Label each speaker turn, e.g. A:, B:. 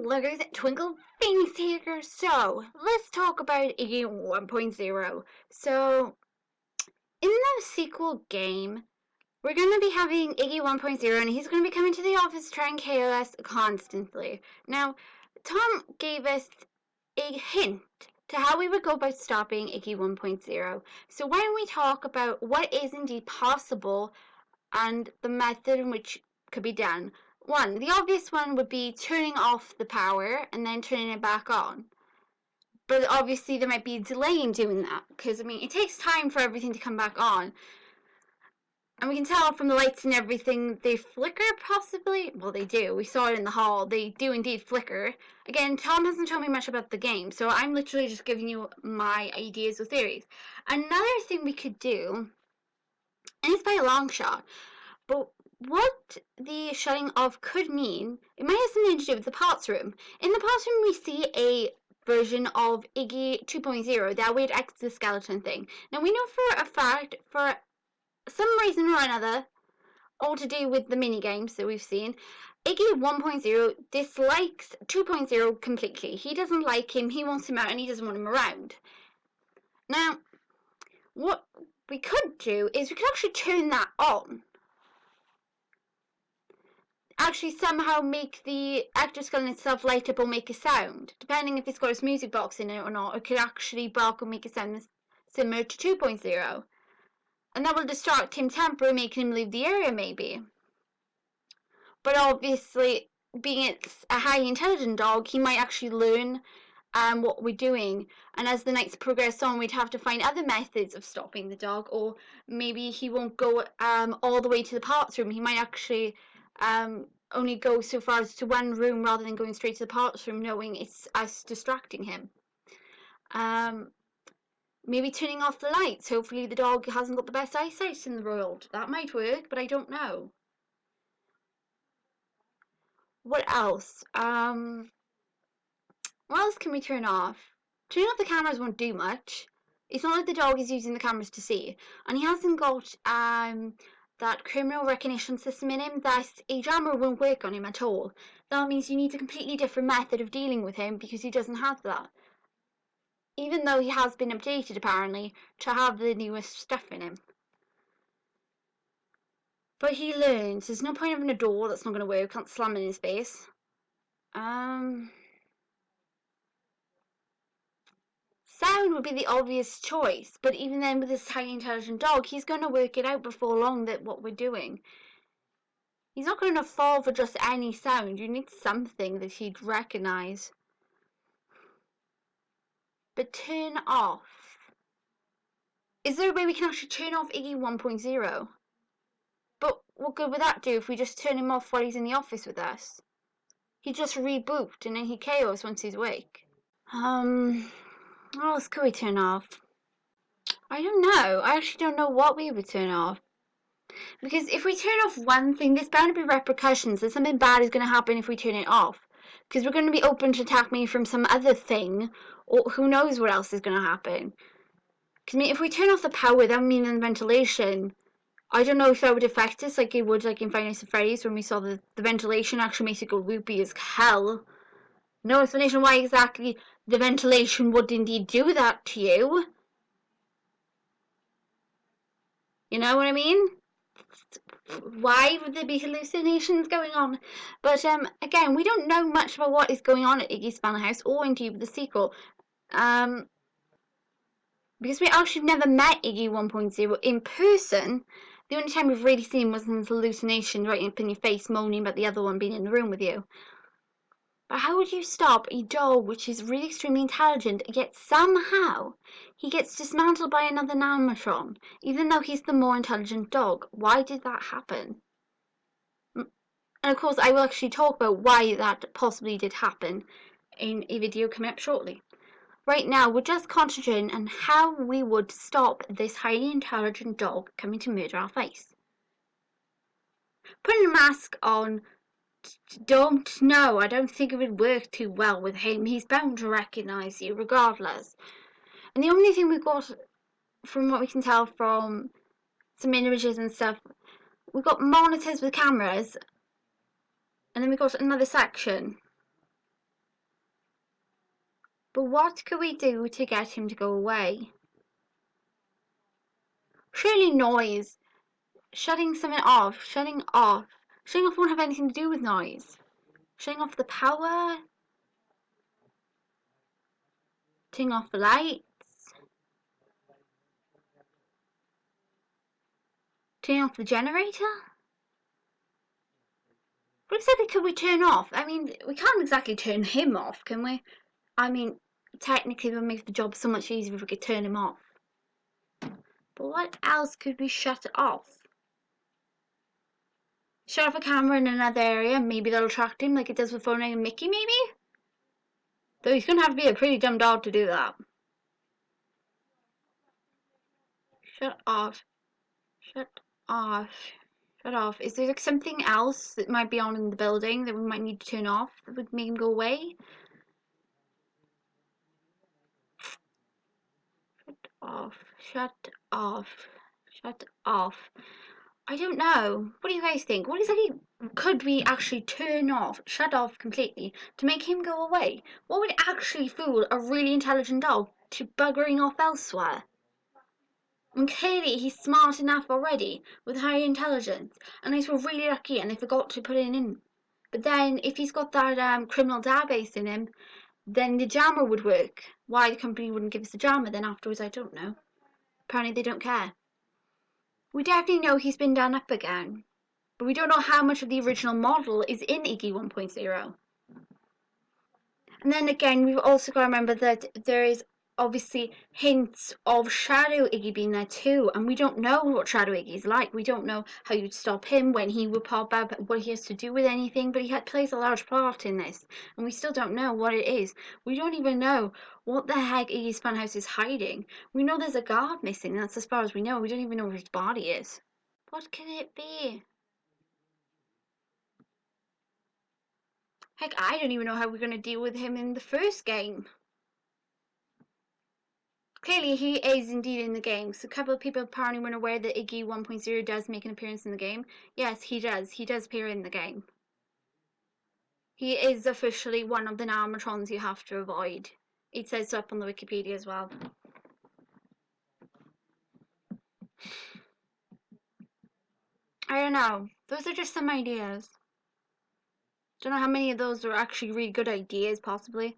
A: lookers, TwinklePhoenix here. So, let's talk about Iggy 1.0. So, in the sequel game, we're going to be having Iggy 1.0 and he's going to be coming to the office trying KOS constantly. Now, Tom gave us a hint to how we would go about stopping Iggy 1.0. So why don't we talk about what is indeed possible and the method in which could be done. One, the obvious one would be turning off the power and then turning it back on. But obviously there might be a delay in doing that, because I mean it takes time for everything to come back on. And we can tell from the lights and everything, they flicker possibly. Well, they do. We saw it in the hall. They do indeed flicker. Again, Tom hasn't told me much about the game, so I'm literally just giving you my ideas or theories. Another thing we could do, and it's by a long shot, but what the shutting off could mean, it might have something to do with the parts room. In the parts room, we see a version of Iggy 2.0, that weird exoskeleton thing. Now, we know for a fact, for some reason or another, all to do with the minigames that we've seen, Iggy 1.0 dislikes 2.0 completely. He doesn't like him, he wants him out, and he doesn't want him around. Now, what we could do is we could actually turn that on. Actually somehow make the exoskeleton itself light up or make a sound. Depending if it's got its music box in it or not, it could actually bark or make a sound similar to 2.0. And that will distract him temporarily, making him leave the area maybe. But obviously, being it's a highly intelligent dog, he might actually learn what we're doing. And as the nights progress on, we'd have to find other methods of stopping the dog. Or maybe he won't go all the way to the parts room. He might actually only go so far as to one room rather than going straight to the parts room, knowing it's us distracting him. Maybe turning off the lights. Hopefully the dog hasn't got the best eyesight in the world. That might work, but I don't know. What else? What else can we turn off? Turning off the cameras won't do much. It's not like the dog is using the cameras to see. And he hasn't got that criminal recognition system in him, that a jammer won't work on him at all. That means you need a completely different method of dealing with him because he doesn't have that. Even though he has been updated apparently to have the newest stuff in him. But he learns. There's no point having a door that's not going to work. Can't slam it in his face. Sound would be the obvious choice, but even then with this highly intelligent dog, he's going to work it out before long that what we're doing. He's not going to fall for just any sound. You need something that he'd recognise. But turn off. Is there a way we can actually turn off Iggy 1.0? But what good would that do if we just turn him off while he's in the office with us? He'd just reboot and then he KOs once he's awake. What else could we turn off? I don't know. I actually don't know what we would turn off. Because if we turn off one thing, there's bound to be repercussions. There's something bad is going to happen if we turn it off. Because we're going to be open to attack me from some other thing. Or who knows what else is going to happen. Because I mean, if we turn off the power, that would mean the ventilation. I don't know if that would affect us like it would like in Five Nights at Freddy's when we saw the ventilation actually makes it go loopy as hell. No explanation why exactly the ventilation would indeed do that to you. You know what I mean? Why would there be hallucinations going on? But again, we don't know much about what is going on at Iggy's Funhouse or indeed the sequel. Because we actually never met Iggy 1.0 in person. The only time we've really seen him was in his hallucination right up in your face, moaning about the other one being in the room with you. But how would you stop a dog which is really extremely intelligent, yet somehow he gets dismantled by another animatron, even though he's the more intelligent dog? Why did that happen? And of course, I will actually talk about why that possibly did happen in a video coming up shortly. Right now, we're just concentrating on how we would stop this highly intelligent dog coming to murder our face. Putting a mask on, don't know. I don't think it would work too well with him. He's bound to recognise you regardless. And the only thing we've got, from what we can tell from some images and stuff, we've got monitors with cameras. And then we've got another section. But what could we do to get him to go away? Surely noise. Shutting something off. Shutting off. Shutting off won't have anything to do with noise. Shutting off the power. Turning off the lights. Turning off the generator. What exactly could we turn off? I mean, we can't exactly turn him off, can we? I mean, technically it would make the job so much easier if we could turn him off. But what else could we shut off? Shut off a camera in another area, maybe that'll attract him like it does with Phone and Mickey, maybe? Though he's gonna have to be a pretty dumb dog to do that. Shut off. Shut off. Shut off. Is there like something else that might be on in the building that we might need to turn off that would make him go away? Shut off. Shut off. Shut off. I don't know. What do you guys think? What exactly could we actually turn off, shut off completely to make him go away? What would actually fool a really intelligent dog to buggering off elsewhere? And clearly he's smart enough already with high intelligence, unless we're really lucky and they forgot to put it in. But then if he's got that criminal database in him, then the jammer would work. Why the company wouldn't give us the jammer then afterwards, I don't know. Apparently they don't care. We definitely know he's been done up again, but we don't know how much of the original model is in Iggy 1.0. And then again, we've also got to remember that there is obviously hints of Shadow Iggy being there too, and we don't know what Shadow Iggy's like. We don't know how you'd stop him, when he would pop up, what he has to do with anything, but he plays a large part in this, and we still don't know what it is. We don't even know what the heck Iggy's Funhouse is hiding. We know there's a guard missing, that's as far as we know. We don't even know where his body is. What can it be? Heck, I don't even know how we're going to deal with him in the first game. Clearly, he is indeed in the game. So a couple of people apparently weren't aware that Iggy 1.0 does make an appearance in the game. Yes, he does. He does appear in the game. He is officially one of the animatrons you have to avoid. It says so up on the Wikipedia as well. I don't know. Those are just some ideas. Don't know how many of those are actually really good ideas, possibly.